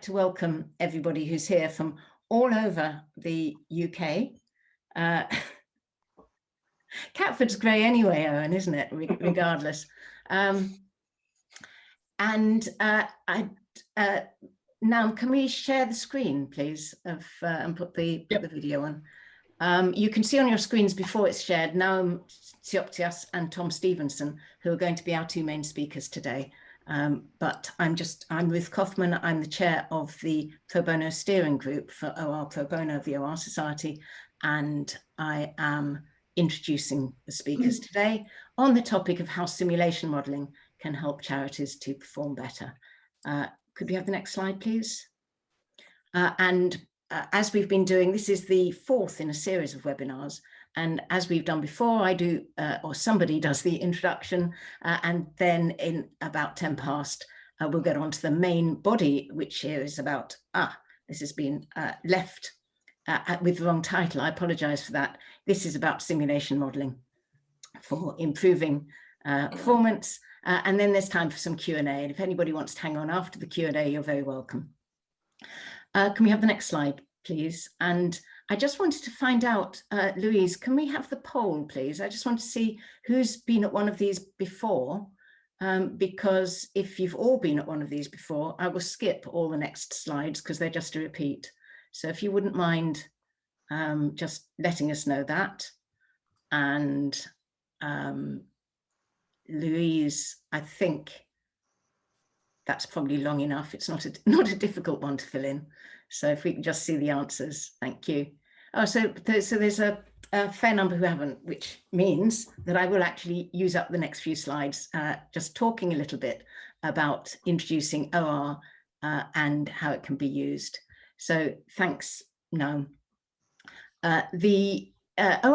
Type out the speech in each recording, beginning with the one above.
like to welcome everybody who's here from all over the UK. Catford's grey anyway, Owen, isn't it? Regardless. Now, can we share the screen, please, and put the video on? You can see on your screens before it's shared, Naum Tsioptias and Tom Stevenson, who are going to be our two main speakers today. But I'm Ruth Kaufman. I'm the chair of the Pro Bono Steering Group for OR Pro Bono of the OR Society, and I am introducing the speakers today on the topic of how simulation modelling can help charities to perform better. Could we have the next slide, please? As we've been doing, this is the fourth in a series of webinars. And as we've done before, I do, or somebody does the introduction, and then in about 10 past, we'll get on to the main body, which here is about, this has been left with the wrong title. I apologize for that. This is about simulation modeling for improving performance. And then there's time for some Q&A. And if anybody wants to hang on after the Q&A, you're very welcome. Can we have the next slide, please? And I just wanted to find out, Louise, can we have the poll, please? I just want to see who's been at one of these before, because if you've all been at one of these before, I will skip all the next slides because they're just a repeat. So if you wouldn't mind just letting us know that. And Louise, I think that's probably long enough. It's not a difficult one to fill in. So if we can just see the answers, thank you. Oh, so there's a fair number who haven't, which means that I will actually use up the next few slides, just talking a little bit about introducing OR and how it can be used. So thanks, Noam. OR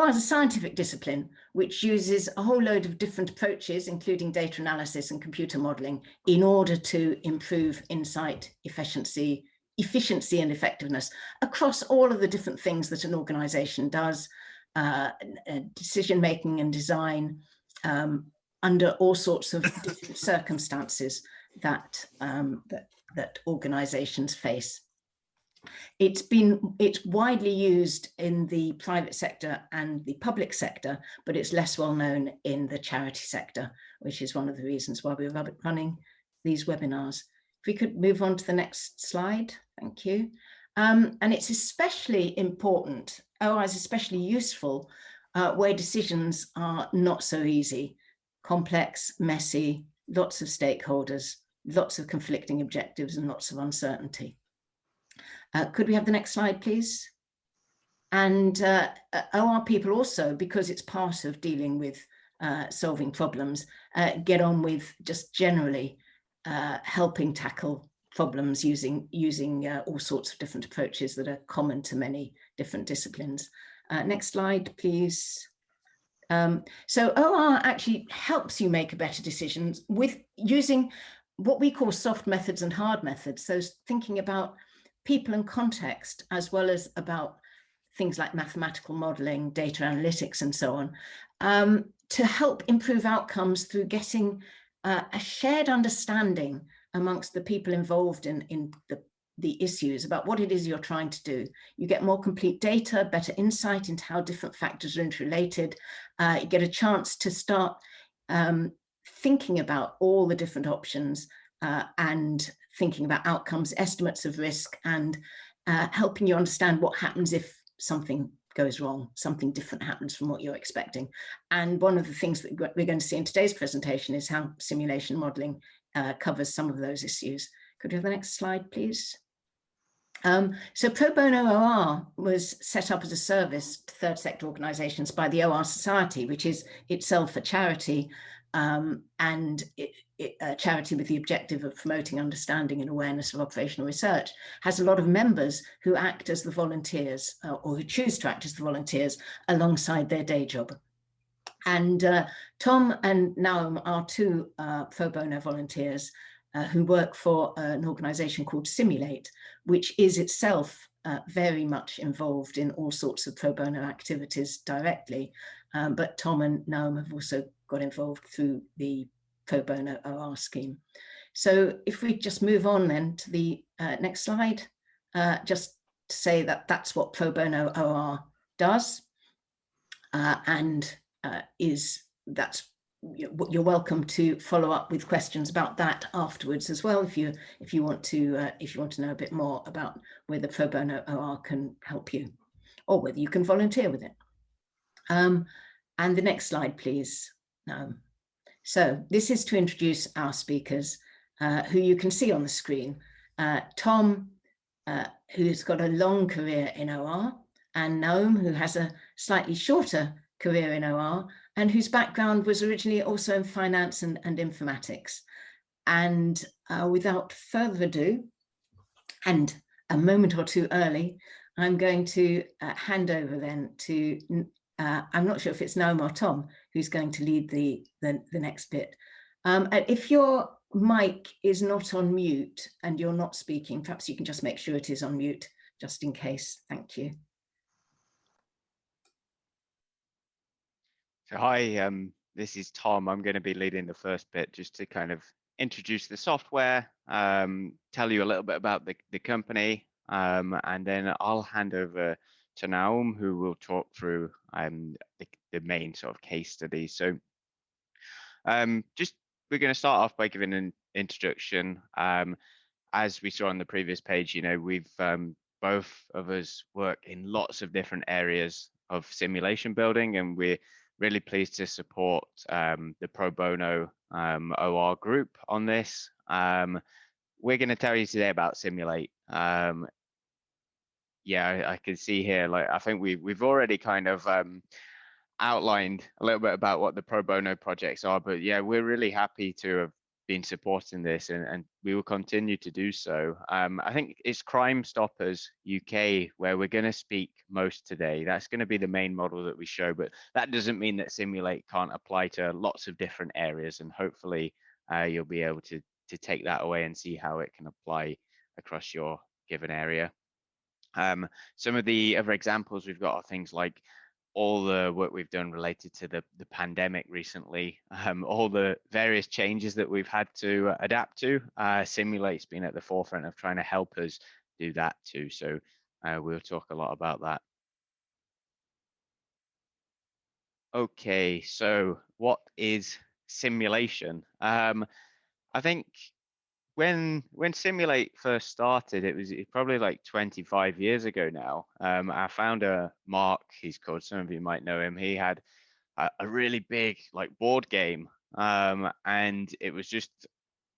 is a scientific discipline which uses a whole load of different approaches, including data analysis and computer modeling, in order to improve insight, efficiency and effectiveness across all of the different things that an organization does, decision making and design, under all sorts of different circumstances that organizations face. It's widely used in the private sector and the public sector, but it's less well known in the charity sector, which is one of the reasons why we're running these webinars. If we could move on to the next slide, thank you. And it's especially important, OR is especially useful where decisions are not so easy, complex, messy, lots of stakeholders, lots of conflicting objectives and lots of uncertainty. Could we have the next slide, please? And OR people also, because it's part of dealing with solving problems, get on with just generally helping tackle problems using all sorts of different approaches that are common to many different disciplines. Next slide, please. So OR actually helps you make better decisions with using what we call soft methods and hard methods. So thinking about people and context, as well as about things like mathematical modeling, data analytics, and so on, to help improve outcomes through getting a shared understanding amongst the people involved in the issues about what it is you're trying to do. You get more complete data, better insight into how different factors are interrelated. You get a chance to start thinking about all the different options and thinking about outcomes, estimates of risk, and helping you understand what happens if something goes wrong, something different happens from what you're expecting. And one of the things that we're going to see in today's presentation is how simulation modeling covers some of those issues. Could we have the next slide, please? So Pro Bono OR was set up as a service to third sector organizations by the OR Society, which is itself a charity, and a charity with the objective of promoting understanding and awareness of operational research, has a lot of members who act as the volunteers or who choose to act as the volunteers alongside their day job. And Tom and Naum are two pro bono volunteers who work for an organization called Simulate, which is itself very much involved in all sorts of pro bono activities directly. But Tom and Naum have also got involved through the Pro Bono OR scheme. So if we just move on then to the next slide, just to say that that's what Pro Bono OR does, and that's you're welcome to follow up with questions about that afterwards as well, if you want to know a bit more about whether Pro Bono OR can help you, or whether you can volunteer with it. And the next slide, please. So this is to introduce our speakers, who you can see on the screen. Tom, who's got a long career in OR, and Naum, who has a slightly shorter career in OR, and whose background was originally also in finance and informatics. And without further ado, and a moment or two early, I'm going to hand over then to, I'm not sure if it's Naum or Tom who's going to lead the next bit. If your mic is not on mute and you're not speaking, perhaps you can just make sure it is on mute, just in case. Thank you. So hi, this is Tom. I'm going to be leading the first bit just to kind of introduce the software, tell you a little bit about the company, and then I'll hand over to Naum, who will talk through the main sort of case study. So we're going to start off by giving an introduction. As we saw on the previous page, you know, we've both of us work in lots of different areas of simulation building, and we're really pleased to support the Pro Bono OR group on this. We're going to tell you today about Simulate. Yeah, I can see here, like, I think we've already kind of outlined a little bit about what the Pro Bono projects are, but yeah, we're really happy to have been supporting this, and we will continue to do so. I think it's Crime Stoppers UK where we're going to speak most today. That's going to be the main model that we show, but that doesn't mean that Simulate can't apply to lots of different areas, and hopefully you'll be able to take that away and see how it can apply across your given area. Some of the other examples we've got are things like all the work we've done related to the pandemic recently, all the various changes that we've had to adapt to. Simulate's been at the forefront of trying to help us do that too. So we'll talk a lot about that. Okay, so what is simulation? I think when Simulate first started, it was probably like 25 years ago now. Our founder, Mark, he's called, some of you might know him, he had a really big like board game, and it was just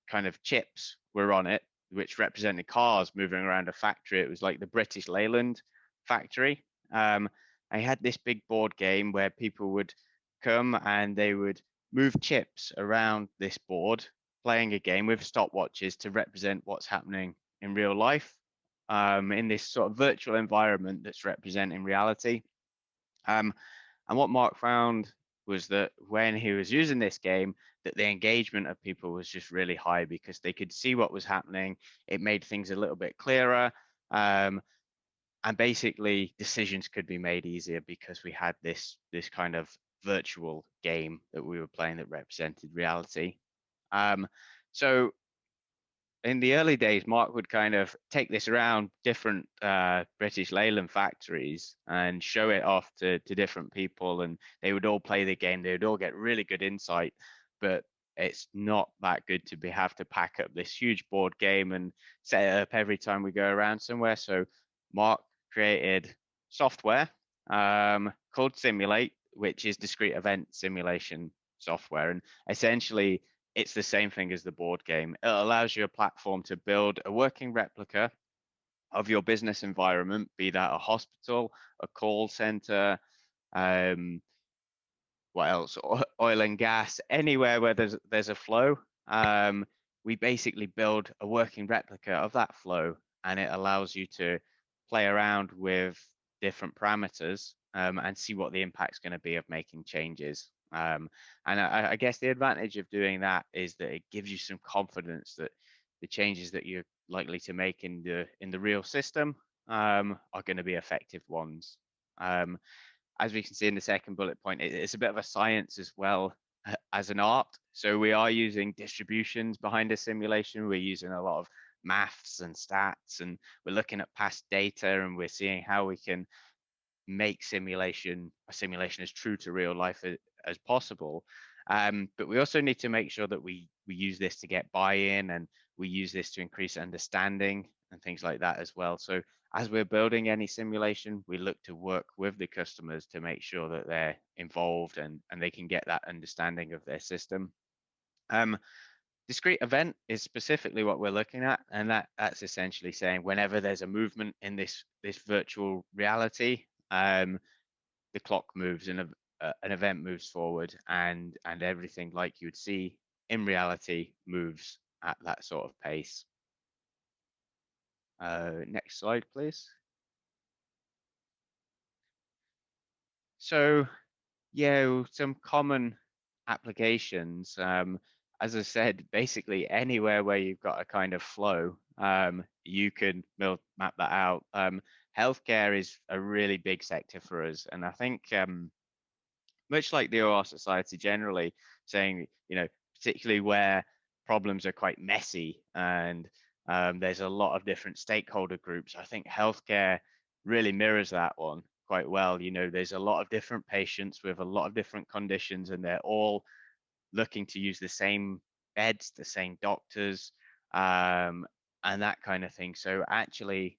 kind of chips were on it, which represented cars moving around a factory. It was like the British Leyland factory. I had this big board game where people would come and they would move chips around this board, playing a game with stopwatches to represent what's happening in real life, in this sort of virtual environment that's representing reality. And what Mark found was that when he was using this game, that the engagement of people was just really high because they could see what was happening. It made things a little bit clearer. And basically decisions could be made easier because we had this kind of virtual game that we were playing that represented reality. So in the early days, Mark would kind of take this around different British Leyland factories and show it off to different people, and they would all play the game. They would all get really good insight, but it's not that good to have to pack up this huge board game and set it up every time we go around somewhere. So Mark created software called Simulate, which is discrete event simulation software, and essentially it's the same thing as the board game. It allows you a platform to build a working replica of your business environment, be that a hospital, a call center, what else, oil and gas, anywhere where there's a flow. We basically build a working replica of that flow, and it allows you to play around with different parameters, and see what the impact's going to be of making changes. And I guess the advantage of doing that is that it gives you some confidence that the changes that you're likely to make in the real system are going to be effective ones. As we can see in the second bullet point, it's a bit of a science as well. as an art. So we are using distributions behind a simulation. We're using a lot of maths and stats, and we're looking at past data, and we're seeing how we can make a simulation as true to real life as possible. But we also need to make sure that we use this to get buy-in, and we use this to increase understanding and things like that as well. So as we're building any simulation, we look to work with the customers to make sure that they're involved and they can get that understanding of their system. Discrete event is specifically what we're looking at, and that's essentially saying whenever there's a movement in this virtual reality, the clock moves and an event moves forward, and everything like you'd see in reality moves at that sort of pace. Next slide, please. So yeah, some common applications. As I said, basically anywhere where you've got a kind of flow, you can map that out. Healthcare is a really big sector for us, and I think much like the OR Society generally, saying, particularly where problems are quite messy and there's a lot of different stakeholder groups, I think healthcare really mirrors that one quite well. There's a lot of different patients with a lot of different conditions, and they're all looking to use the same beds, the same doctors, and that kind of thing. So actually,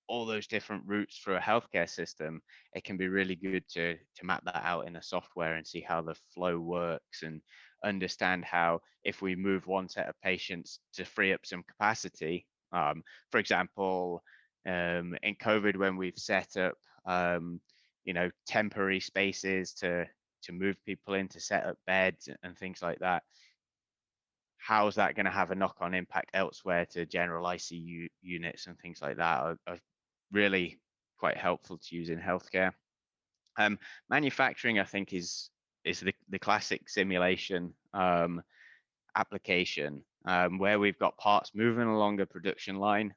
all those different routes through a healthcare system, it can be really good to map that out in a software and see how the flow works, and understand how, if we move one set of patients to free up some capacity, for example, in COVID, when we've set up temporary spaces to move people in, to set up beds and things like that, how is that going to have a knock-on impact elsewhere to general ICU units and things like that are really quite helpful to use in healthcare. Manufacturing, I think, is the classic simulation application, where we've got parts moving along a production line.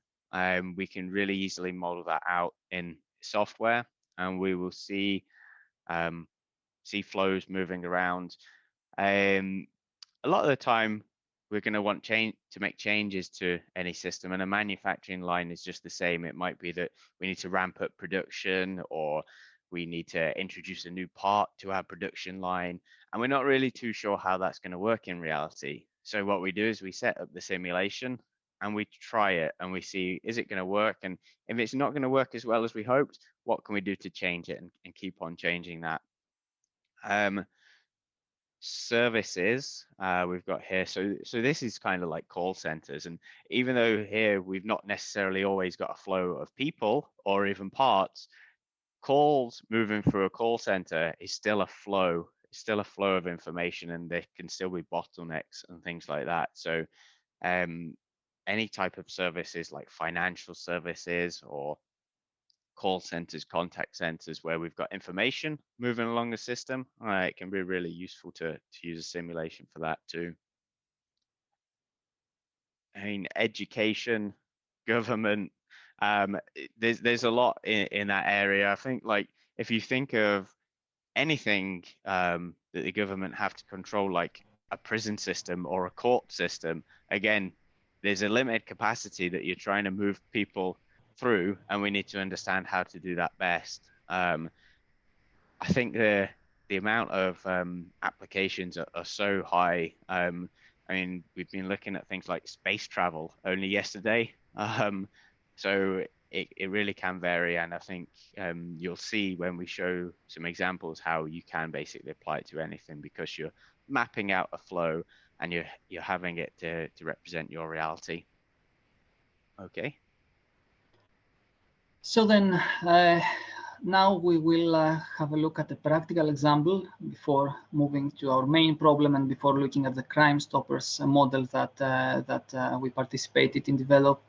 We can really easily model that out in software, and we will see flows moving around. A lot of the time, we're going to want to make changes to any system, and a manufacturing line is just the same. It might be that we need to ramp up production, or we need to introduce a new part to our production line, and we're not really too sure how that's going to work in reality. So what we do is we set up the simulation and we try it, and we see, is it going to work? And if it's not going to work as well as we hoped, what can we do to change it and keep on changing that? Services we've got here, so this is kind of like call centers, and even though here we've not necessarily always got a flow of people or even parts, calls moving through a call center is still a flow. It's still a flow of information, and there can still be bottlenecks and things like that. So any type of services like financial services or call centers, contact centers, where we've got information moving along the system, it can be really useful to use a simulation for that too. I mean, education, government, there's a lot in that area. I think, like, if you think of anything that the government have to control, like a prison system or a court system, again, there's a limited capacity that you're trying to move people through, and we need to understand how to do that best. I think the amount of applications are so high. I mean, we've been looking at things like space travel only yesterday, so it really can vary, and I think you'll see when we show some examples how you can basically apply it to anything, because you're mapping out a flow and you're having it to represent your reality. Okay. So then now we will have a look at a practical example before moving to our main problem, and before looking at the Crime Stoppers model that we participated in develop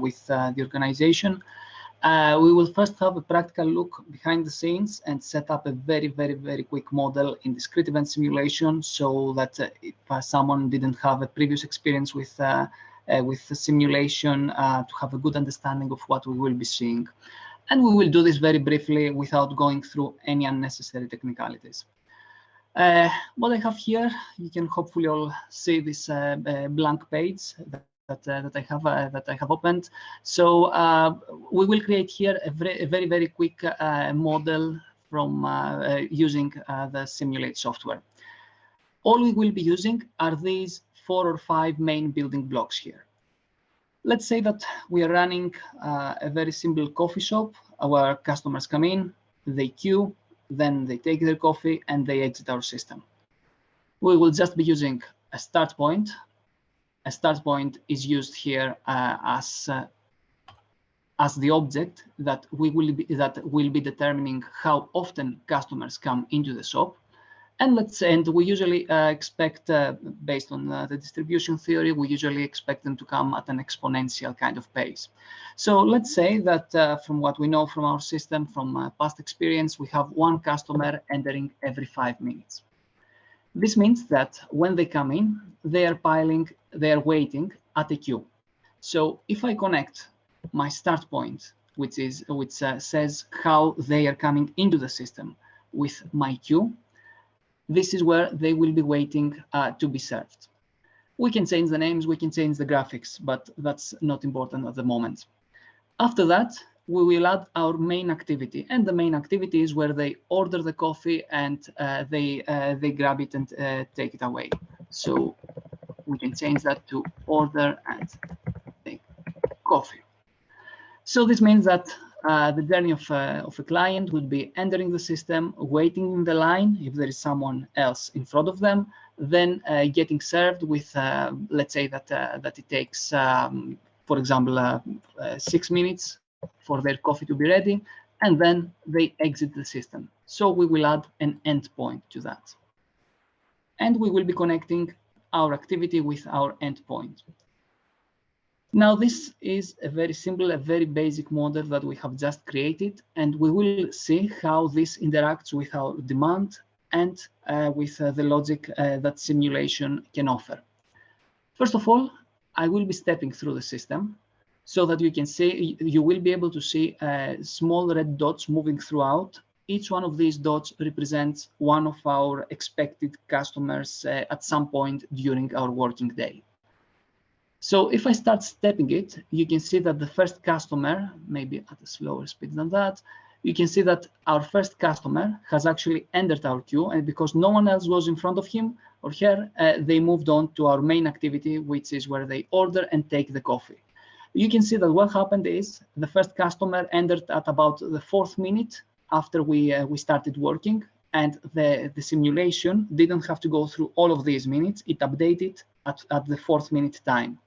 with the organization. We will first have a practical look behind the scenes and set up a very quick model in discrete event simulation, so that if someone didn't have a previous experience with the simulation, to have a good understanding of what we will be seeing. And we will do this very briefly without going through any unnecessary technicalities. What I have here, you can hopefully all see this blank page that I have opened. So we will create here a very quick model from using the Simulate software. All we will be using are these 4 or 5 main building blocks here. Let's say that we are running a very simple coffee shop where customers come in, they queue, then they take their coffee and they exit our system. We will just be using a start point. A start point is used here as the object that will be determining how often customers come into the shop. And we usually expect, based on the distribution theory, we usually expect them to come at an exponential kind of pace. So let's say that from what we know from our system, from past experience, we have 1 customer entering every 5 minutes. This means that when they come in, they are waiting at a queue. So if I connect my start point, which says how they are coming into the system, with my queue, this is where they will be waiting to be served. We can change the names, we can change the graphics, but that's not important at the moment. After that, we will add our main activity, and the main activity is where they order the coffee and they grab it and take it away. So we can change that to order and take coffee. So this means that the journey of a client would be entering the system, waiting in the line if there is someone else in front of them, then getting served with, let's say that it takes, for example, 6 minutes for their coffee to be ready, and then they exit the system. So we will add an endpoint to that. And we will be connecting our activity with our endpoint. Now, this is a very simple, a very basic model that we have just created, and we will see how this interacts with our demand and with the logic that simulation can offer. First of all, I will be stepping through the system so that you can see, you will be able to see small red dots moving throughout. Each one of these dots represents one of our expected customers at some point during our working day. So if I start stepping it, you can see that the first customer, maybe at a slower speed than that, you can see that our first customer has actually entered our queue, and because no one else was in front of him or her, they moved on to our main activity, which is where they order and take the coffee. You can see that what happened is the first customer entered at about the 4th minute after we started working, and the simulation didn't have to go through all of these minutes. It updated at the 4th minute time.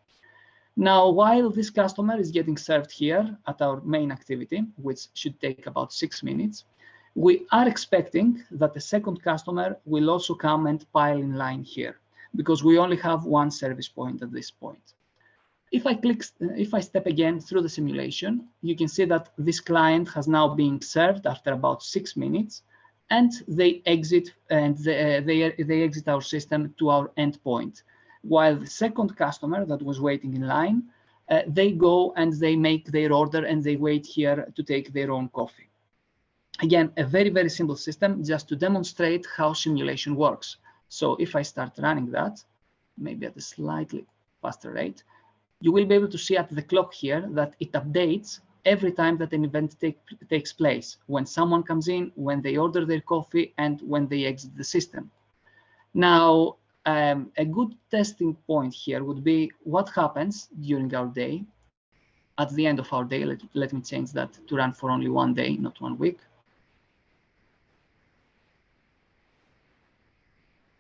Now, while this customer is getting served here at our main activity, which should take about 6 minutes, we are expecting that the second customer will also come and pile in line here, because we only have 1 service point at this point. If I step again through the simulation, you can see that this client has now been served after about 6 minutes, and they exit they exit our system to our endpoint. While the second customer that was waiting in line, they go and they make their order and they wait here to take their own coffee. Again, a very, very simple system just to demonstrate how simulation works. So if I start running that, maybe at a slightly faster rate, you will be able to see at the clock here that it updates every time that an event takes place, when someone comes in, when they order their coffee, and when they exit the system. Now, a good testing point here would be what happens during our day. At the end of our day, let me change that to run for only 1 day, not 1 week.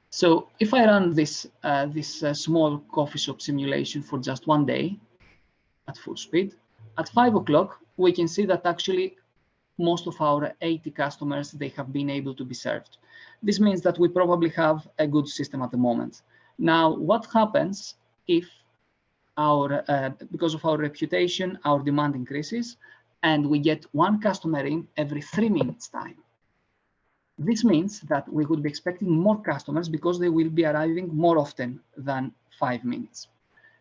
So if I run this small coffee shop simulation for just 1 day at full speed, at 5 o'clock, we can see that actually most of our 80 customers, they have been able to be served. This means that we probably have a good system at the moment. Now, what happens if because of our reputation, our demand increases, and we get 1 customer in every 3 minutes time? This means that we would be expecting more customers because they will be arriving more often than 5 minutes.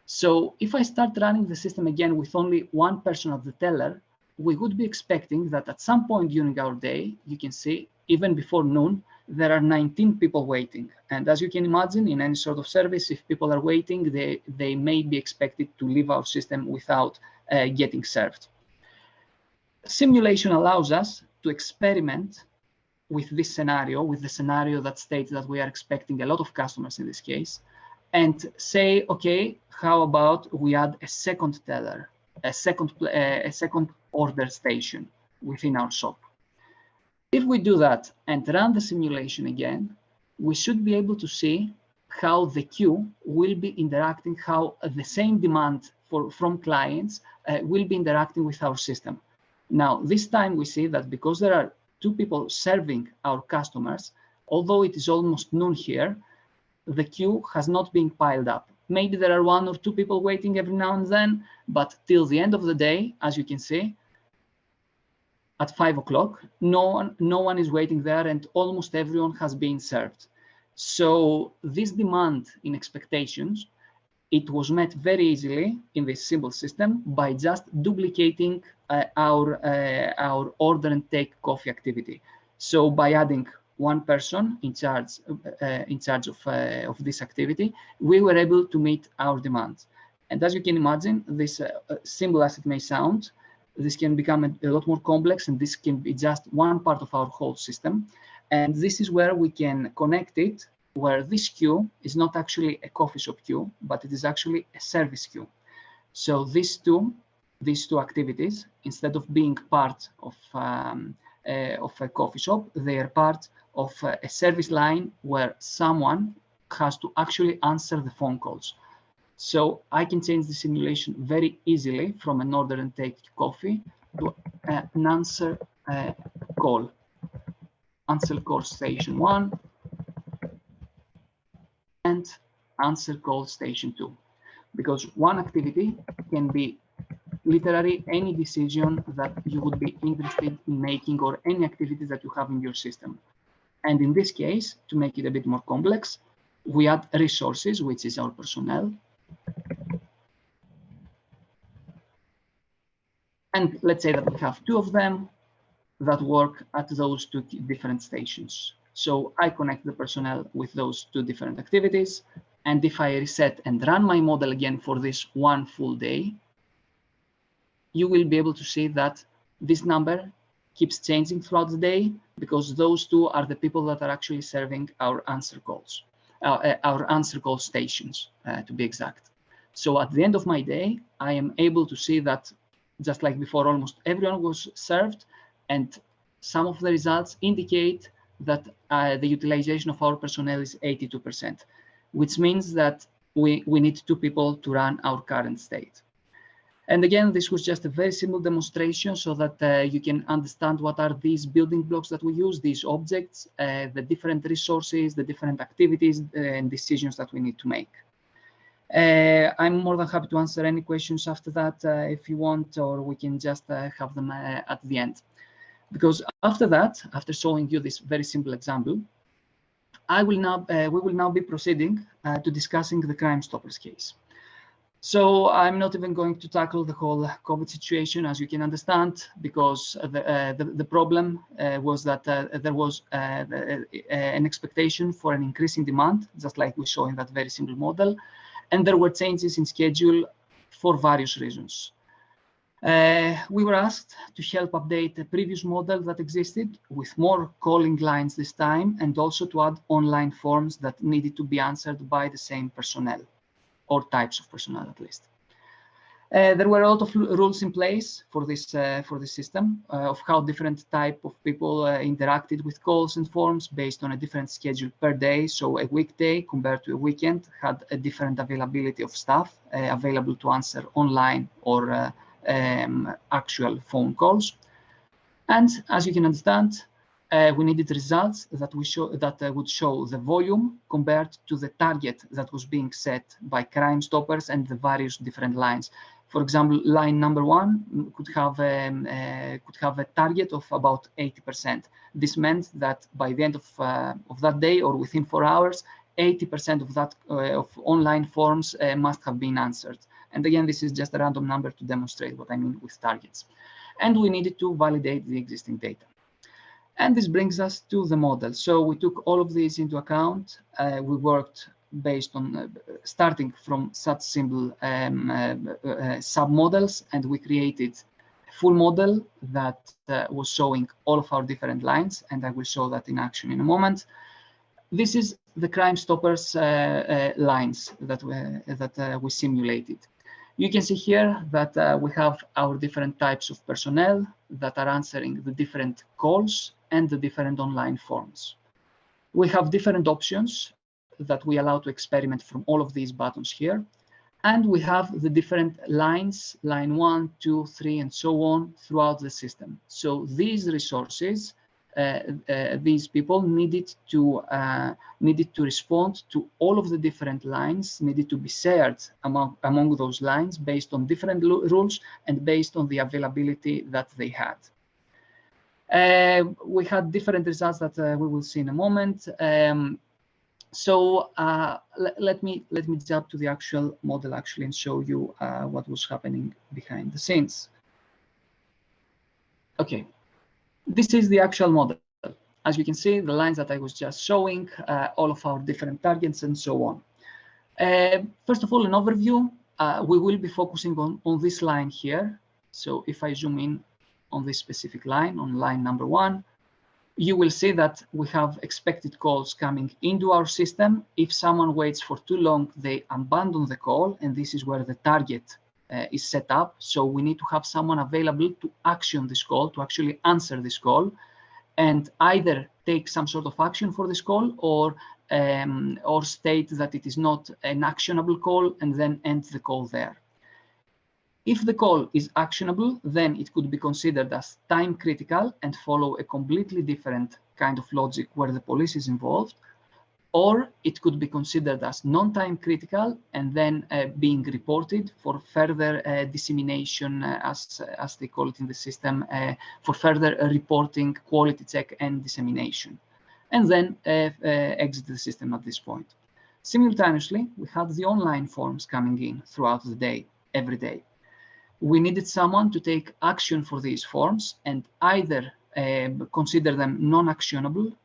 So if I start running the system again with only 1 person at the teller, we would be expecting that at some point during our day, you can see even before noon, there are 19 people waiting. And as you can imagine, in any sort of service, if people are waiting, they may be expected to leave our system without getting served. Simulation allows us to experiment with this scenario, with the scenario that states that we are expecting a lot of customers in this case, and say, okay, how about we add a second teller, a second order station within our shop. If we do that and run the simulation again, we should be able to see how the queue will be interacting, how the same demand from clients will be interacting with our system. Now, this time we see that because there are 2 people serving our customers, although it is almost noon here, the queue has not been piled up. Maybe there are 1 or 2 people waiting every now and then, but till the end of the day, as you can see, at 5 o'clock, no one is waiting there, and almost everyone has been served. So this demand in expectations, it was met very easily in this simple system by just duplicating our order and take coffee activity. So by adding 1 person in charge of this activity, we were able to meet our demand. And as you can imagine, this simple as it may sound, this can become a lot more complex, and this can be just one part of our whole system. And this is where we can connect it, where this queue is not actually a coffee shop queue, but it is actually a service queue. So these two activities, instead of being part of a coffee shop, they are part of a service line where someone has to actually answer the phone calls. So I can change the simulation very easily from an order and take coffee to an answer call. Answer call station 1 and answer call station 2. Because one activity can be literally any decision that you would be interested in making, or any activities that you have in your system. And in this case, to make it a bit more complex, we add resources, which is our personnel. And let's say that we have 2 of them that work at those 2 different stations. So I connect the personnel with those 2 different activities. And if I reset and run my model again for this 1 full day, you will be able to see that this number keeps changing throughout the day, because those 2 are the people that are actually serving our answer calls, our answer call stations, to be exact. So at the end of my day, I am able to see that, just like before, almost everyone was served, and some of the results indicate that the utilization of our personnel is 82%, which means that we need 2 people to run our current state. And again, this was just a very simple demonstration so that you can understand what are these building blocks that we use, these objects, the different resources, the different activities and decisions that we need to make. I'm more than happy to answer any questions after that if you want, or we can just have them at the end. Because after that, after showing you this very simple example, we will now be proceeding to discussing the Crime Stoppers case. So I'm not even going to tackle the whole COVID situation, as you can understand, because the problem was that there was an expectation for an increasing demand, just like we saw in that very simple model. And there were changes in schedule for various reasons. We were asked to help update the previous model that existed with more calling lines this time, and also to add online forms that needed to be answered by the same personnel, or types of personnel at least. There were a lot of rules in place for this system of how different type of people interacted with calls and forms based on a different schedule per day. So a weekday compared to a weekend had a different availability of staff available to answer online or actual phone calls. And as you can understand, we needed results that would show the volume compared to the target that was being set by Crime Stoppers and the various different lines. For example, line number 1 could have a target of about 80%. This meant that by the end of that day, or within 4 hours, 80% of that of online forms must have been answered. And again, this is just a random number to demonstrate what I mean with targets. And we needed to validate the existing data. And this brings us to the model. So we took all of these into account. We worked based on starting from such simple sub-models, and we created a full model that was showing all of our different lines, and I will show that in action in a moment. This is the Crime Stoppers lines that we simulated. You can see here that we have our different types of personnel that are answering the different calls and the different online forms. We have different options that we allow to experiment from all of these buttons here. And we have the different lines, line 1, 2, 3, and so on throughout the system. So these resources, these people needed to respond to all of the different lines, needed to be shared among those lines based on different rules and based on the availability that they had. We had different results that we will see in a moment. So let me jump to the actual model actually and show you what was happening behind the scenes. Okay, this is the actual model. As you can see, the lines that I was just showing, all of our different targets and so on. First of all, an overview. We will be focusing on this line here. So if I zoom in on this specific line, on line number 1, you will see that we have expected calls coming into our system. If someone waits for too long, they abandon the call, and this is where the target is set up. So we need to have someone available to action this call, to actually answer this call, and either take some sort of action for this call or state that it is not an actionable call and then end the call there. If the call is actionable, then it could be considered as time critical and follow a completely different kind of logic where the police is involved, or it could be considered as non-time critical and then being reported for further dissemination, as they call it in the system, for further reporting, quality check, and dissemination, and then exit the system at this point. Simultaneously, we had the online forms coming in throughout the day, every day. We needed someone to take action for these forms and either consider them non-actionable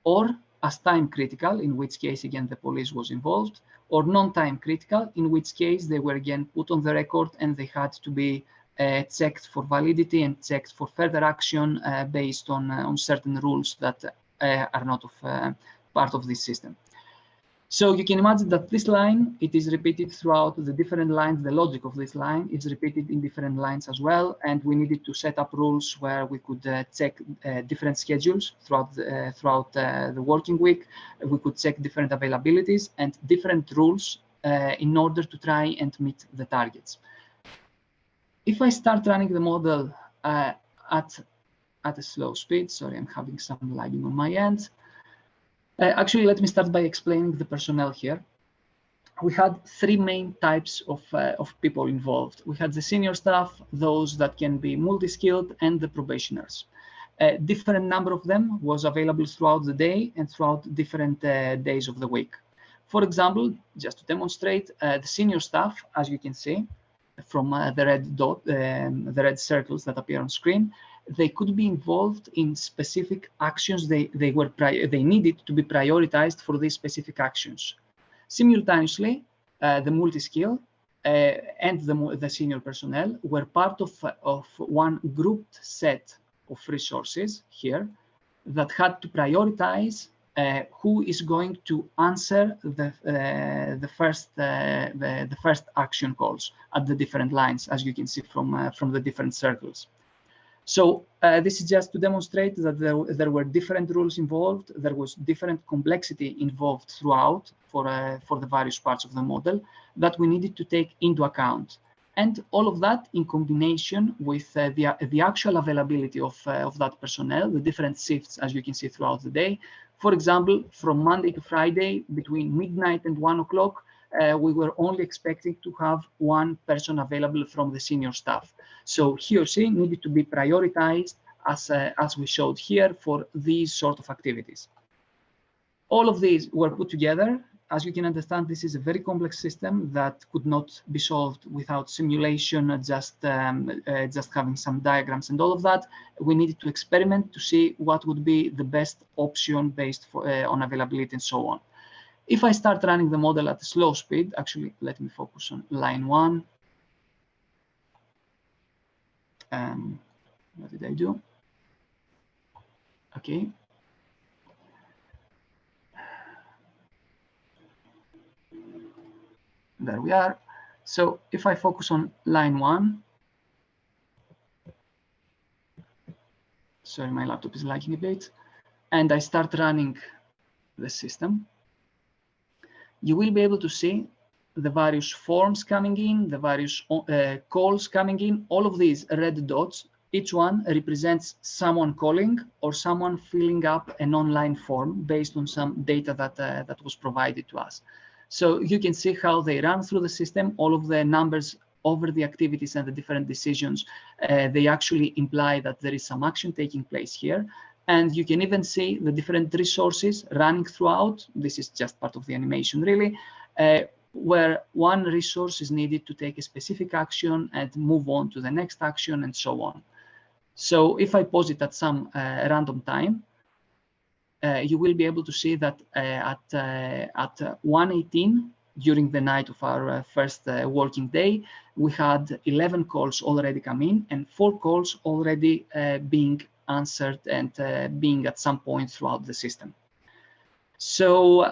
or as time critical, in which case, again, the police was involved, or non-time critical, in which case they were again put on the record and they had to be checked for validity and checked for further action based on certain rules that are not part of this system. So you can imagine that this line, it is repeated throughout the different lines. The logic of this line is repeated in different lines as well. And we needed to set up rules where we could check different schedules throughout the working week. We could check different availabilities and different rules in order to try and meet the targets. If I start running the model at a slow speed, sorry, I'm having some lagging on my end. Actually, let me start by explaining the personnel here. We had 3 main types of people involved. We had the senior staff, those that can be multi-skilled, and the probationers. A different number of them was available throughout the day and throughout different days of the week. For example, just to demonstrate, the senior staff, as you can see from the red dot, the red circles that appear on screen, they could be involved in specific actions. They needed to be prioritized for these specific actions. Simultaneously, the multi-skill and the senior personnel were part of one grouped set of resources here that had to prioritize who is going to answer the first action calls at the different lines, as you can see from the different circles. So this is just to demonstrate that there were different rules involved. There was different complexity involved throughout for the various parts of the model that we needed to take into account. And all of that in combination with the actual availability of that personnel, the different shifts, as you can see throughout the day. For example, from Monday to Friday, between midnight and 1 o'clock, we were only expecting to have 1 person available from the senior staff. So he or she needed to be prioritized as we showed here for these sort of activities. All of these were put together as you can understand, this is a very complex system that could not be solved without simulation, just having some diagrams and all of that. We needed to experiment to see what would be the best option based on availability and so on. If I start running the model at a slow speed, actually, let me focus on line 1. What did I do? Okay. There we are. So if I focus on line 1, sorry, my laptop is lagging a bit, and I start running the system, you will be able to see the various forms coming in, the various calls coming in. All of these red dots, each one represents someone calling or someone filling up an online form based on some data that was provided to us. So you can see how they run through the system. All of the numbers over the activities and the different decisions, they actually imply that there is some action taking place here. And you can even see the different resources running throughout. This is just part of the animation, really, where one resource is needed to take a specific action and move on to the next action and so on. So if I pause it at some random time, you will be able to see that at 1:18 during the night of our first working day, we had 11 calls already come in and 4 calls already being answered and being at some point throughout the system. So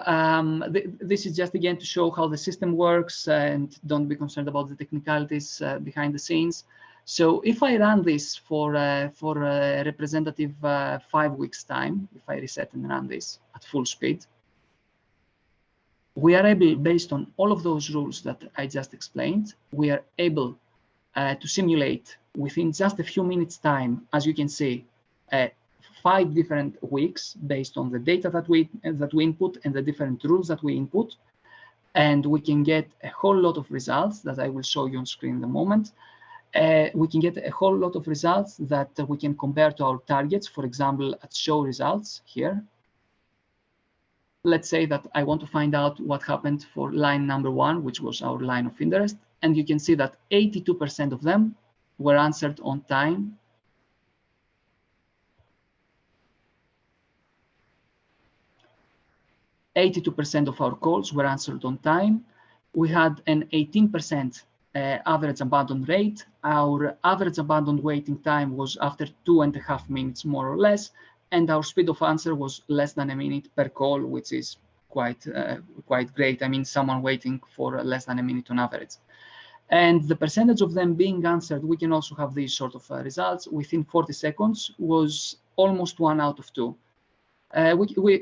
this is just again to show how the system works, and don't be concerned about the technicalities behind the scenes. So if I run this for a representative 5 weeks time, if I reset and run this at full speed, we are able, based on all of those rules that I just explained, we are able to simulate within just a few minutes time, as you can see, 5 different weeks based on the data that we input and the different rules that we input. And we can get a whole lot of results that I will show you on screen in a moment. We can get a whole lot of results that we can compare to our targets. For example, at show results here. Let's say that I want to find out what happened for line number 1, which was our line of interest. And you can see that 82% of them were answered on time. 82% of our calls were answered on time. We had an 18% average abandon rate. Our average abandoned waiting time was after 2.5 minutes, more or less, and our speed of answer was less than a minute per call, which is quite great. I mean, someone waiting for less than a minute on average. And the percentage of them being answered, we can also have these sort of results within 40 seconds was almost 1 out of 2.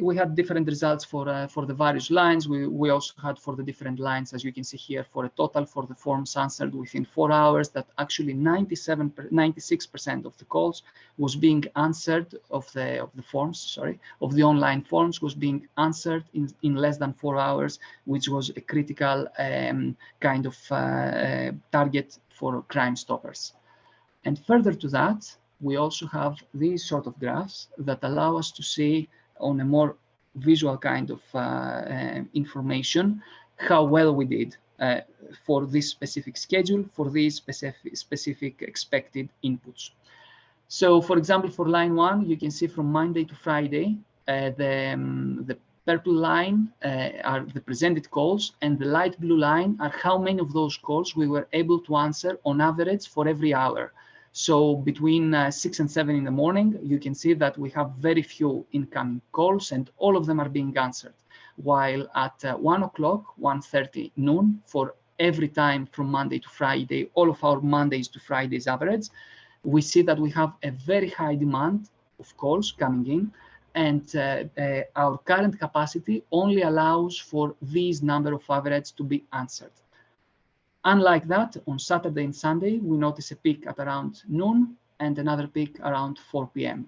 We had different results for the various lines. We also had for the different lines, as you can see here, for a total for the forms answered within 4 hours, that actually 96% of the calls was being answered of the online forms was being answered in less than 4 hours, which was a critical kind of target for Crime Stoppers. And further to that, we also have these sort of graphs that allow us to see on a more visual kind of information how well we did for this specific schedule, for these specific expected inputs. So for example, for line 1, you can see from Monday to Friday, the purple line are the presented calls, and the light blue line are how many of those calls we were able to answer on average for every hour. So between 6 and 7 in the morning, you can see that we have very few incoming calls and all of them are being answered. While at 1 o'clock, 1:30 noon, for every time from Monday to Friday, all of our Mondays to Fridays average, we see that we have a very high demand of calls coming in, and our current capacity only allows for these number of average to be answered. Unlike that, on Saturday and Sunday, we notice a peak at around noon and another peak around 4 p.m.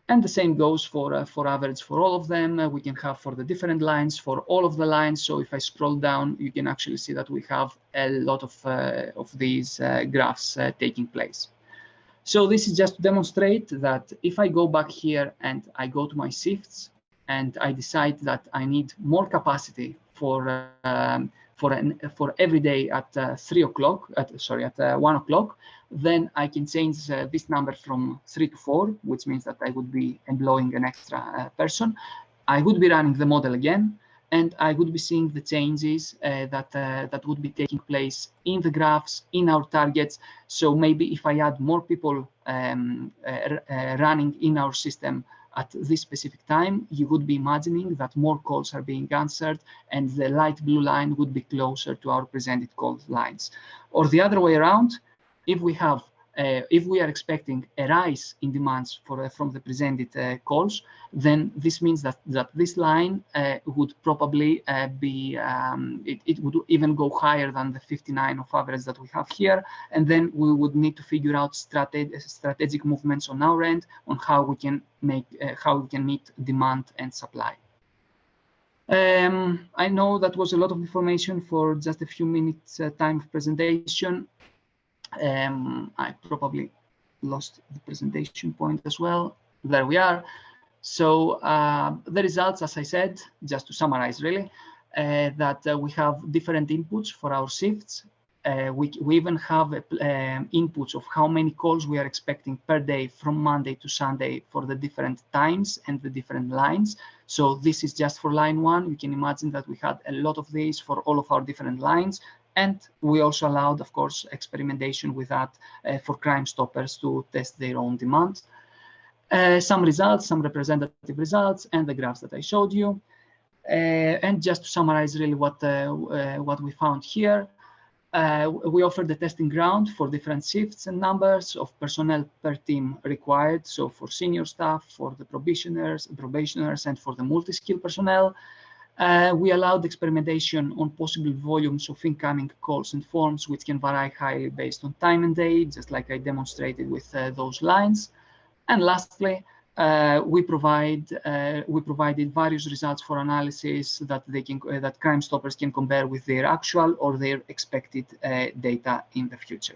And the same goes for average for all of them. We can have for the different lines, for all of the lines. So if I scroll down, you can actually see that we have a lot of these graphs taking place. So this is just to demonstrate that if I go back here and I go to my shifts and I decide that I need more capacity for every day at 3 o'clock, at 1 o'clock, then I can change this number from 3 to 4, which means that I would be employing an extra person. I would be running the model again, and I would be seeing the changes that would be taking place in the graphs, in our targets. So maybe if I add more people running in our system at this specific time, you would be imagining that more calls are being answered and the light blue line would be closer to our presented call lines. Or the other way around, if we are expecting a rise in demands from the presented calls, then this means that this line would probably it would even go higher than the 59 of average that we have here, and then we would need to figure out strategic movements on our end on how we can meet demand and supply. I know that was a lot of information for just a few minutes time of presentation. I probably lost the presentation point as well. There we are. So the results, as I said, just to summarize really, that we have different inputs for our shifts. We even have inputs of how many calls we are expecting per day from Monday to Sunday for the different times and the different lines. So this is just for line 1. You can imagine that we had a lot of these for all of our different lines. And we also allowed, of course, experimentation with that for Crime Stoppers to test their own demand. Some results, some representative results, and the graphs that I showed you. And just to summarize really what we found here, we offered the testing ground for different shifts and numbers of personnel per team required. So for senior staff, for the probationers, and for the multi-skill personnel. We allowed experimentation on possible volumes of incoming calls and forms, which can vary highly based on time and day, just like I demonstrated with those lines. And lastly, we provided various results for analysis that Crime Stoppers can compare with their actual or their expected data in the future.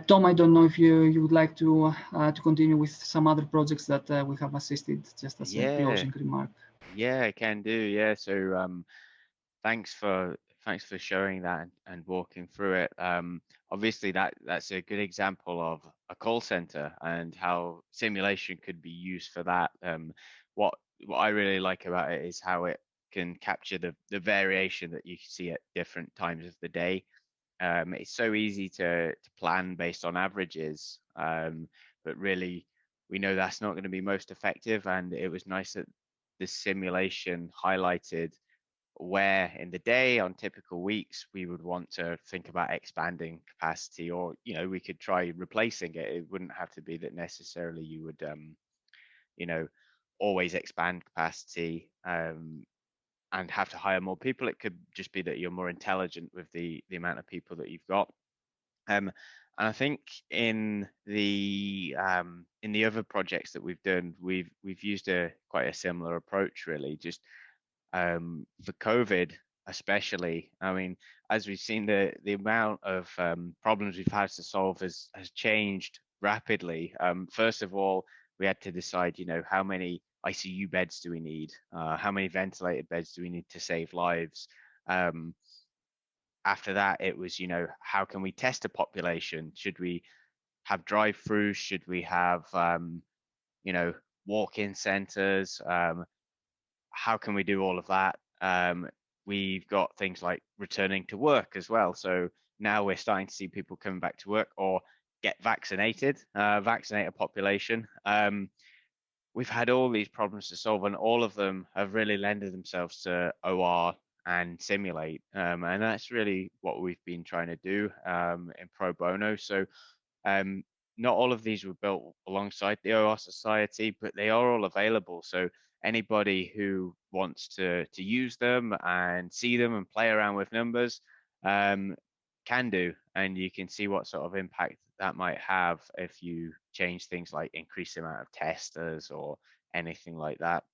Tom, I don't know if you would like to continue with some other projects that we have assisted, just as a closing remark. Yeah, I can do. Yeah, so thanks for showing that and walking through it. Obviously, that's a good example of a call center and how simulation could be used for that. What I really like about it is how it can capture the variation that you see at different times of the day. It's so easy to plan based on averages, but really we know that's not going to be most effective. And it was nice that this simulation highlighted where in the day on typical weeks we would want to think about expanding capacity, or we could try replacing it. It wouldn't have to be that necessarily you would always expand capacity and have to hire more people. It could just be that you're more intelligent with the amount of people that you've got. And I think in the other projects that we've done, we've used quite a similar approach, really. Just for COVID especially, I mean, as we've seen, the amount of problems we've had to solve has changed rapidly. First of all, we had to decide, how many ICU beds do we need? How many ventilated beds do we need to save lives? After that, it was, how can we test a population? Should we have drive-throughs? Should we have, walk-in centers? How can we do all of that? We've got things like returning to work as well. So now we're starting to see people coming back to work or get vaccinated, vaccinate a population. We've had all these problems to solve, and all of them have really lended themselves to OR and simulate. And that's really what we've been trying to do in Pro Bono. So not all of these were built alongside the OR Society, but they are all available. So anybody who wants to use them and see them and play around with numbers can do, and you can see what sort of impact that might have if you change things like increase the amount of testers or anything like that.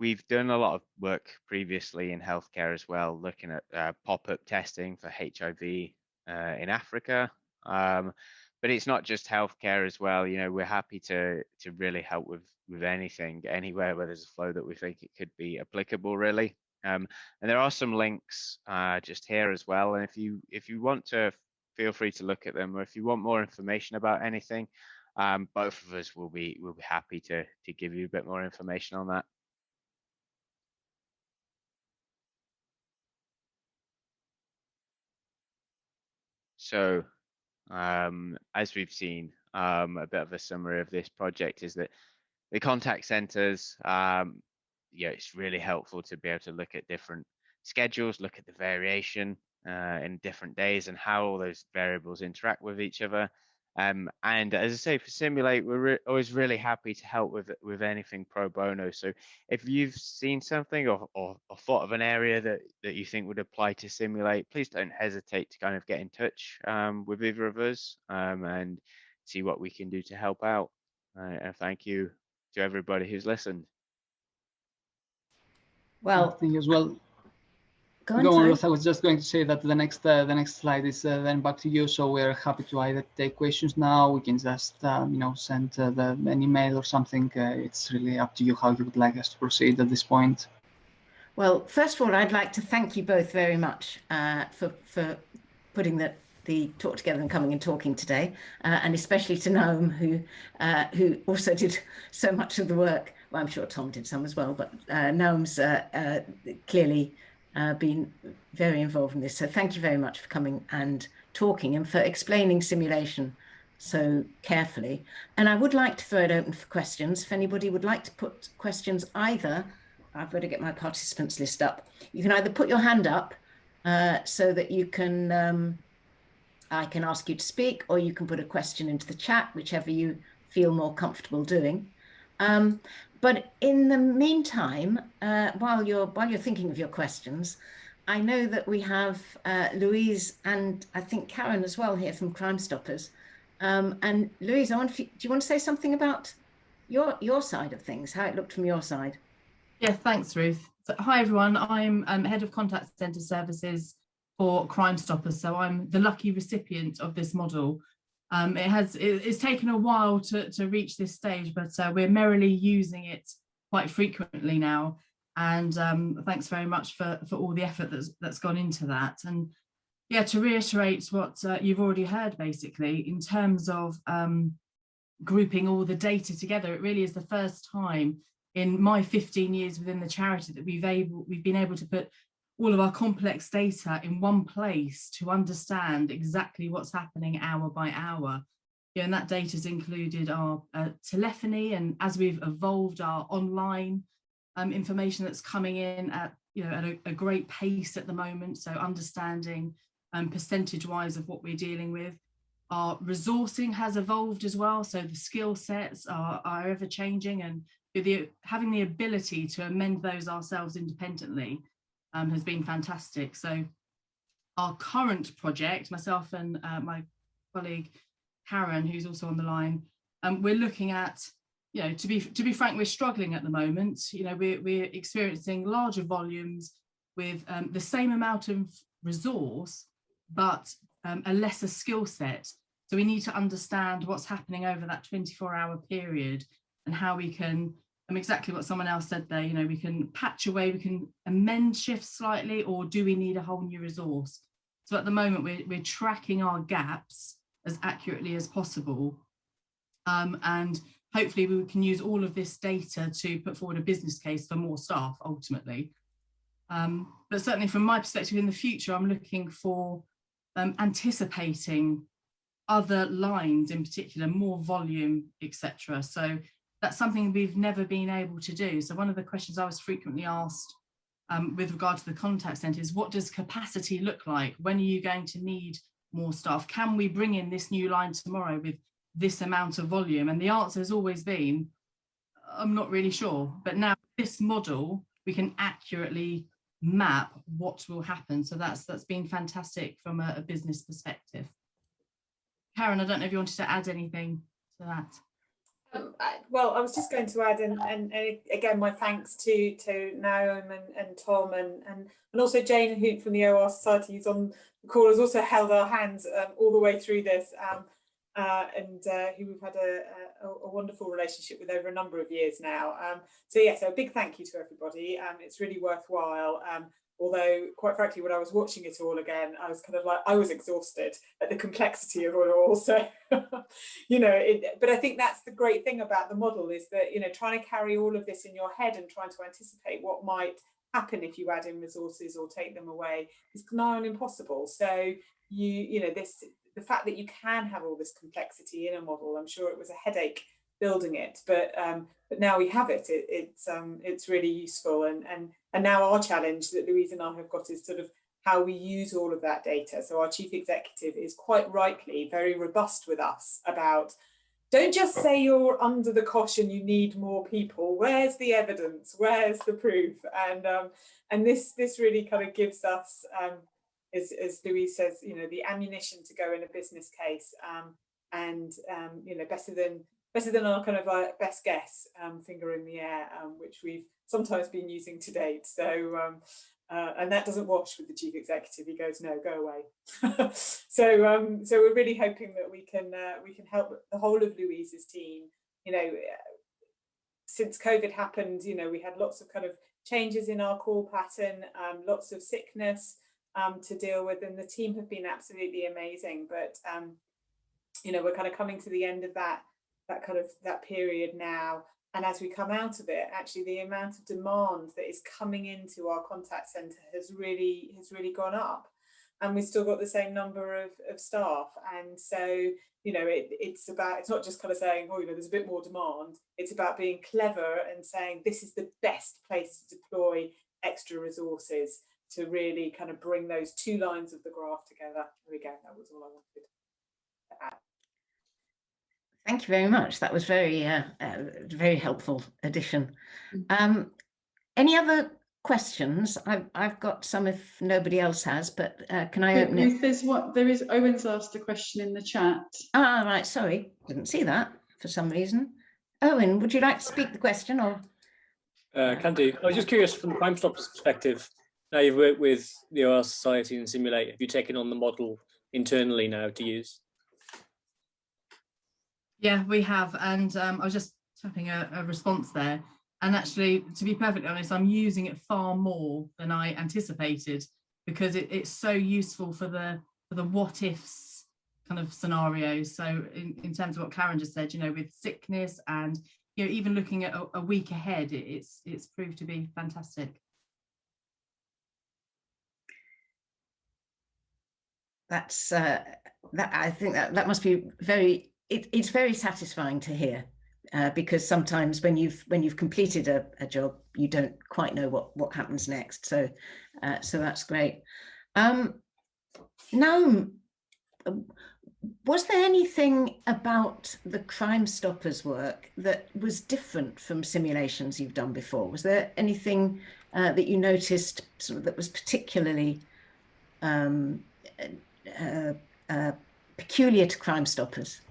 We've done a lot of work previously in healthcare as well, looking at pop-up testing for HIV in Africa. But but it's not just healthcare as well. You know, we're happy to really help with anything, anywhere where there's a flow that we think it could be applicable, really. And there are some links just here as well. And if you want to, feel free to look at them, or if you want more information about anything, both of us will be happy to give you a bit more information on that. So as we've seen, a bit of a summary of this project is that the contact centers, yeah, it's really helpful to be able to look at different schedules, look at the variation in different days and how all those variables interact with each other. And as I say, for Simulate, we're always really happy to help with anything pro bono. So if you've seen something or thought of an area that you think would apply to Simulate, please don't hesitate to kind of get in touch with either of us and see what we can do to help out. And thank you to everybody who's listened. Well, Thank you as well. Go on, Ruth. I was just going to say that the next slide is then back to you. So we're happy to either take questions now. We can just you know, send an email or something. It's really up to you how you would like us to proceed at this point. Well, first of all, I'd like to thank you both very much for putting the talk together and coming and talking today, and especially to Naum, who also did so much of the work. Well, I'm sure Tom did some as well, but Naum's clearly been very involved in this. So thank you very much for coming and talking and for explaining simulation so carefully. And I would like to throw it open for questions. If anybody would like to put questions, either, I've got to get my participants list up. You can either put your hand up so that you can, I can ask you to speak, or you can put a question into the chat, whichever you feel more comfortable doing. But in the meantime, while you're thinking of your questions, I know that we have Louise and I think Karen as well here from Crime Stoppers. And Louise, do you want to say something about your side of things, how it looked from your side? Yeah, thanks, Ruth. So, hi, everyone. I'm Head of Contact Centre Services for Crime Stoppers. So I'm the lucky recipient of this model. It's taken a while to reach this stage, but we're merrily using it quite frequently now. And thanks very much for all the effort that's gone into that. And yeah, to reiterate what you've already heard, basically, in terms of grouping all the data together, it really is the first time in my 15 years within the charity that we've been able to put all of our complex data in one place to understand exactly what's happening hour by hour. Yeah, and that data has included our telephony, and as we've evolved our online information that's coming in at a great pace at the moment. So understanding percentage-wise of what we're dealing with. Our resourcing has evolved as well. So the skill sets are ever changing, and having the ability to amend those ourselves independently has been fantastic. So our current project, myself and my colleague Karen, who's also on the line, we're looking at, to be frank, we're struggling at the moment. We're experiencing larger volumes with the same amount of resource, but a lesser skill set. So we need to understand what's happening over that 24-hour period and how we can, exactly what someone else said there, we can patch away, we can amend shifts slightly, or do we need a whole new resource? So at the moment, we're tracking our gaps as accurately as possible. And hopefully we can use all of this data to put forward a business case for more staff ultimately. But certainly from my perspective in the future, I'm looking for anticipating other lines in particular, more volume, etc. So that's something we've never been able to do. So one of the questions I was frequently asked with regard to the contact centre is, what does capacity look like? When are you going to need more staff? Can we bring in this new line tomorrow with this amount of volume? And the answer has always been, I'm not really sure. But now this model, we can accurately map what will happen. So that's been fantastic from a business perspective. Karen, I don't know if you wanted to add anything to that. Well, I was just going to add, and again, my thanks to Naum and Tom and also Jane Hoot from the OR Society, who's on the call, has also held our hands all the way through this. and who we've had a wonderful relationship with over a number of years now. So yeah, so a big thank you to everybody. It's really worthwhile. Although, quite frankly, when I was watching it all again, I was kind of like, I was exhausted at the complexity of it all. So, you know, but I think that's the great thing about the model, is that, you know, trying to carry all of this in your head and trying to anticipate what might happen if you add in resources or take them away is nigh on impossible. So you know, the fact that you can have all this complexity in a model, I'm sure it was a headache building it, but now we have it. It's really useful, and now our challenge that Louise and I have got is sort of how we use all of that data. So our chief executive is quite rightly very robust with us about, don't just say you're under the cosh and you need more people. Where's the evidence? Where's the proof? And this really kind of gives us, as Louise says, you know, the ammunition to go in a business case, and you know, better than our kind of like best guess, finger in the air, which we've sometimes been using to date. So and that doesn't wash with the chief executive. He goes, no, go away. So we're really hoping that we can help the whole of Louise's team. You know, since COVID happened, you know, we had lots of kind of changes in our call pattern, lots of sickness to deal with, and the team have been absolutely amazing. But you know, we're kind of coming to the end of that period now, and as we come out of it, actually the amount of demand that is coming into our contact centre has really gone up, and we've still got the same number of staff. And so, you know, it's not just kind of saying, oh, you know, there's a bit more demand. It's about being clever and saying this is the best place to deploy extra resources to really kind of bring those two lines of the graph together. There we go, that was all I wanted to add. Thank you very much. That was very helpful addition. Any other questions? I've got some if nobody else has, but can I open it? There is Owen's asked a question in the chat. Ah, right. Sorry, didn't see that for some reason. Owen, would you like to speak the question, or? Can do. I was just curious from the Crime Stoppers perspective. Now you've worked with the OR Society and Simulate. Have you taken on the model internally now to use? Yeah, we have, and I was just tapping a response there, and actually, to be perfectly honest, I'm using it far more than I anticipated, because it's so useful for the what ifs kind of scenarios. So in terms of what Karen just said, you know, with sickness and, you know, even looking at a week ahead, it's proved to be fantastic. That's I think that must be very. It's very satisfying to hear, because sometimes when you've completed a job, you don't quite know what happens next. So that's great. Now, was there anything about the Crime Stoppers work that was different from simulations you've done before? Was there anything that you noticed sort of that was particularly peculiar to Crime Stoppers?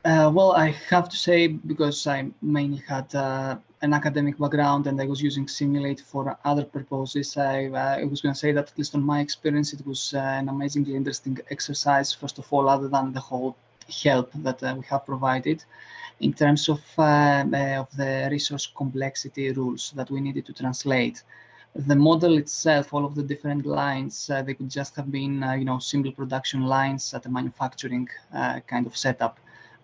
Well, I have to say, because I mainly had an academic background and I was using Simulate for other purposes, I was going to say that, at least on my experience, it was an amazingly interesting exercise, first of all, other than the whole help that we have provided in terms of the resource complexity rules that we needed to translate. The model itself, all of the different lines, they could just have been, you know, single production lines at a manufacturing kind of setup.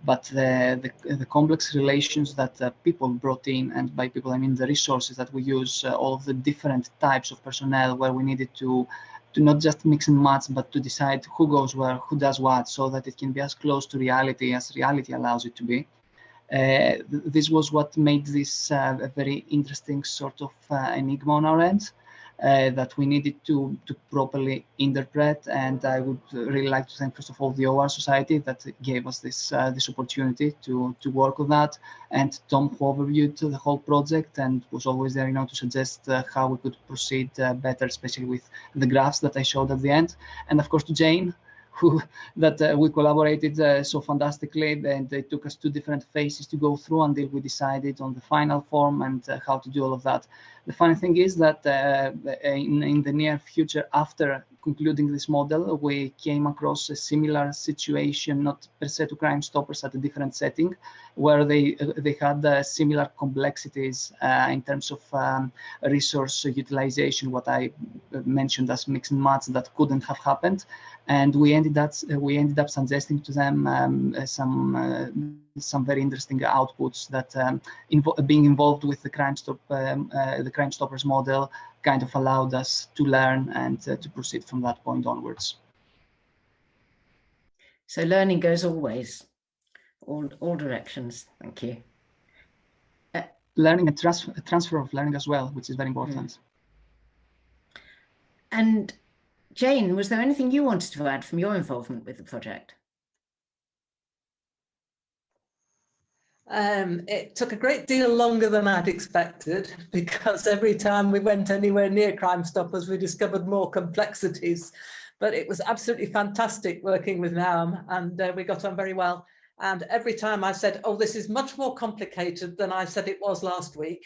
But the complex relations that people brought in, and by people I mean the resources that we use, all of the different types of personnel, where we needed to not just mix and match, but to decide who goes where, who does what, so that it can be as close to reality as reality allows it to be. This was what made this a very interesting sort of enigma on our end, that we needed to properly interpret. And I would really like to thank, first of all, the OR Society that gave us this opportunity to work on that, and Tom, who overviewed the whole project and was always there, you know, to suggest how we could proceed better, especially with the graphs that I showed at the end, and of course to Jane, that we collaborated so fantastically, and it took us 2 different phases to go through until we decided on the final form and how to do all of that. The funny thing is that in the near future, after concluding this model, we came across a similar situation, not per se to Crime Stoppers, at a different setting, where they had similar complexities in terms of resource utilization, what I mentioned as mix and match that couldn't have happened, and we ended up suggesting to them some very interesting outputs that being involved with the Crime Stoppers model kind of allowed us to learn and to proceed from that point onwards. So learning goes always, all directions. Thank you. Learning and transfer of learning as well, which is very important. And Jane, was there anything you wanted to add from your involvement with the project? It took a great deal longer than I'd expected, because every time we went anywhere near Crime Stoppers, we discovered more complexities. But it was absolutely fantastic working with Noam, and we got on very well. And every time I said, oh, this is much more complicated than I said it was last week,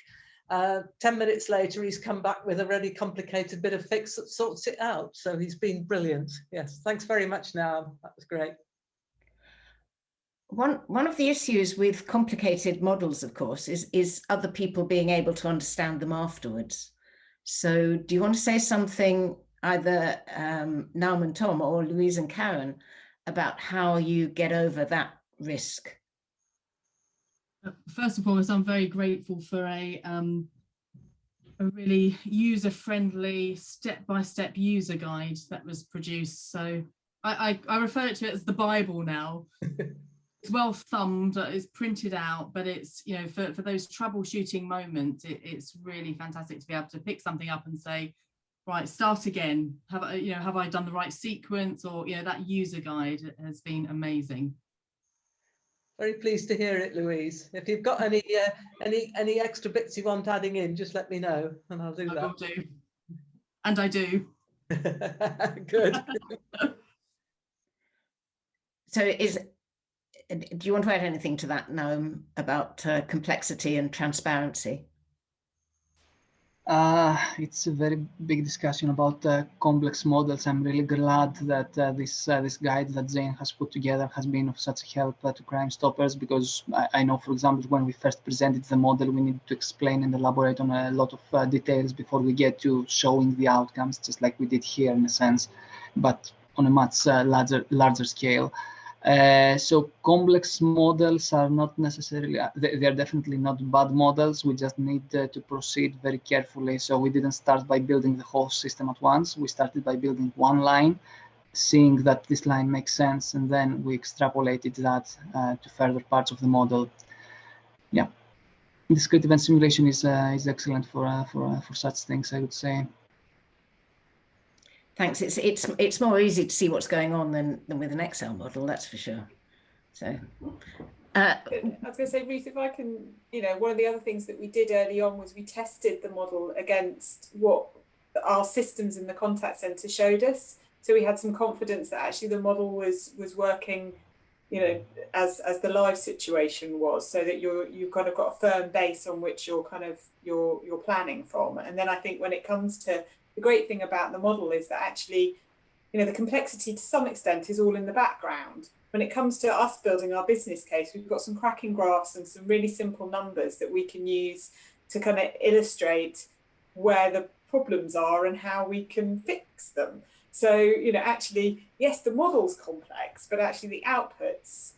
10 minutes later, he's come back with a really complicated bit of fix that sorts it out. So he's been brilliant. Yes, thanks very much, Noam. That was great. One of the issues with complicated models, of course, is other people being able to understand them afterwards. So do you want to say something, either Noam and Tom or Louise and Karen, about how you get over that risk? First and foremost, I'm very grateful for a really user-friendly, step-by-step user guide that was produced. So I refer to it as the Bible now. It's well thumbed, it's printed out, but it's, you know, for those troubleshooting moments, it's really fantastic to be able to pick something up and say, right, start again. Have I done the right sequence? Or, you know, that user guide has been amazing. Very pleased to hear it, Louise. If you've got any extra bits you want adding in, just let me know and I'll do that. I will do. And I do. Good. So do you want to add anything to that, Noam, about complexity and transparency? It's a very big discussion about complex models. I'm really glad that this guide that Jane has put together has been of such help to Crime Stoppers, because I know, for example, when we first presented the model, we need to explain and elaborate on a lot of details before we get to showing the outcomes, just like we did here in a sense, but on a much larger scale. So complex models are not necessarily, they are definitely not bad models. We just need to proceed very carefully. So we didn't start by building the whole system at once. We started by building one line, seeing that this line makes sense, and then we extrapolated that to further parts of the model. Yeah, discrete event simulation is excellent for such things, I would say. Thanks. It's more easy to see what's going on than with an Excel model, that's for sure. So I was going to say, Ruth, if I can, you know, one of the other things that we did early on was we tested the model against what our systems in the contact centre showed us. So we had some confidence that actually the model was working, you know, as the live situation was, so that you've kind of got a firm base on which you're planning from. And then I think when it comes to, the great thing about the model is that actually, you know, the complexity to some extent is all in the background. When it comes to us building our business case, we've got some cracking graphs and some really simple numbers that we can use to kind of illustrate where the problems are and how we can fix them. So, you know, actually, yes, the model's complex, but actually the outputs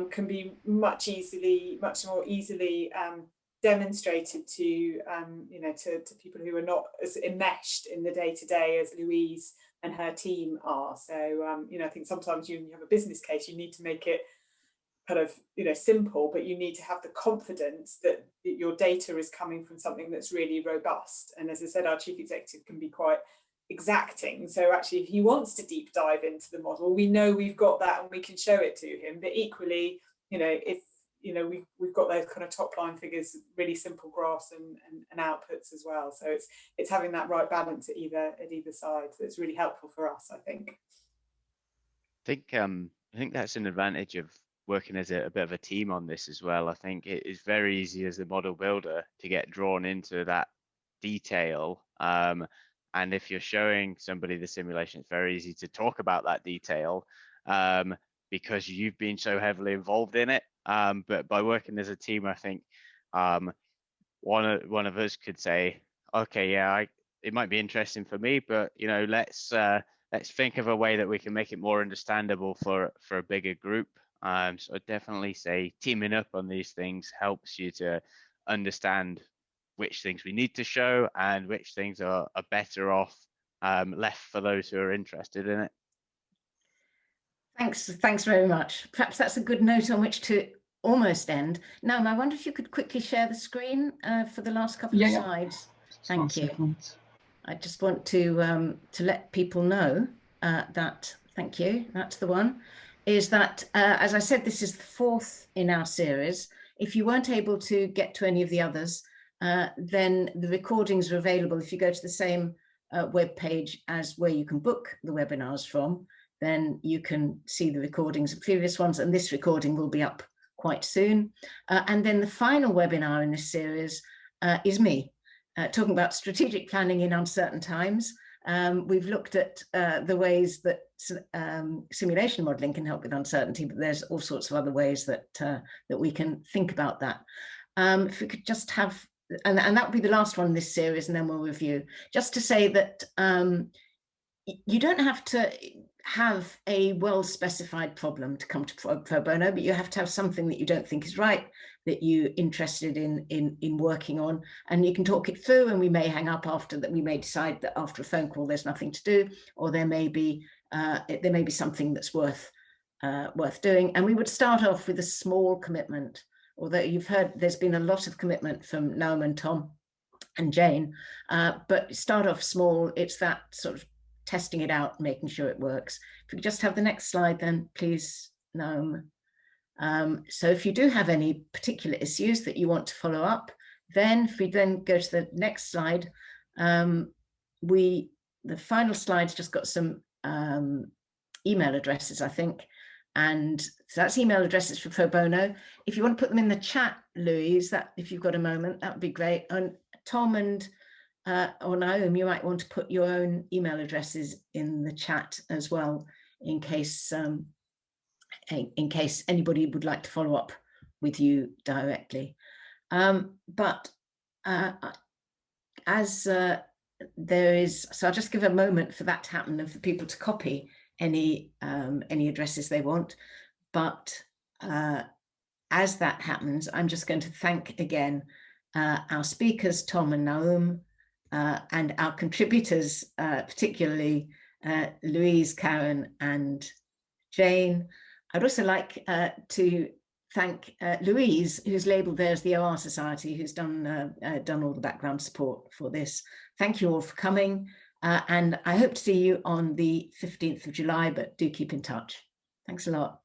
can be much more easily demonstrated to you know, to people who are not as enmeshed in the day-to-day as Louise and her team are. So you know, I think sometimes when you have a business case, you need to make it kind of, you know, simple, but you need to have the confidence that your data is coming from something that's really robust. And as I said, our chief executive can be quite exacting. So actually, if he wants to deep dive into the model, we know we've got that and we can show it to him. But equally, you know, if you know, we've got those kind of top line figures, really simple graphs and outputs as well. So it's having that right balance at either side that's really helpful for us, I think. I think that's an advantage of working as a bit of a team on this as well. I think it is very easy as a model builder to get drawn into that detail, and And if you're showing somebody the simulation, it's very easy to talk about that detail because you've been so heavily involved in it. But by working as a team, I think one of us could say, okay, yeah, it might be interesting for me, but let's think of a way that we can make it more understandable for a bigger group. So I'd definitely say teaming up on these things helps you to understand which things we need to show and which things are better off left for those who are interested in it. Thanks very much. Perhaps that's a good note on which to almost end. Now, I wonder if you could quickly share the screen for the last couple of slides. Thank you. I just want to let people know that, thank you, that's the one, is that, as I said, this is the 4th in our series. If you weren't able to get to any of the others, then the recordings are available. If you go to the same web page as where you can book the webinars from, then you can see the recordings of previous ones, and this recording will be up quite soon. And then the final webinar in this series is me, talking about strategic planning in uncertain times. We've looked at the ways that simulation modeling can help with uncertainty, but there's all sorts of other ways that that we can think about that. If we could just have, and that would be the last one in this series, and then we'll review. Just to say that you don't have to have a well-specified problem to come to pro bono, but you have to have something that you don't think is right, that you're interested in working on, and you can talk it through, and we may hang up after that. We may decide that after a phone call there's nothing to do, or there may be something that's worth doing. And we would start off with a small commitment, although you've heard there's been a lot of commitment from Noam and Tom and Jane, but start off small. It's that sort of testing it out, making sure it works. If we could just have the next slide then, please, Noam. So if you do have any particular issues that you want to follow up, then if we then go to the next slide, the final slide's just got some email addresses, I think. And so that's email addresses for pro bono. If you want to put them in the chat, Louise, that if you've got a moment, that would be great. And Tom and or Naomi, you might want to put your own email addresses in the chat as well, in case anybody would like to follow up with you directly. But as there is, so I'll just give a moment for that to happen and for people to copy any addresses they want. But as that happens, I'm just going to thank again our speakers, Tom and Naomi, and our contributors, particularly Louise, Karen, and Jane. I'd also like to thank Louise, who's labelled there as the OR Society, who's done all the background support for this. Thank you all for coming, and I hope to see you on the 15th of July, but do keep in touch. Thanks a lot.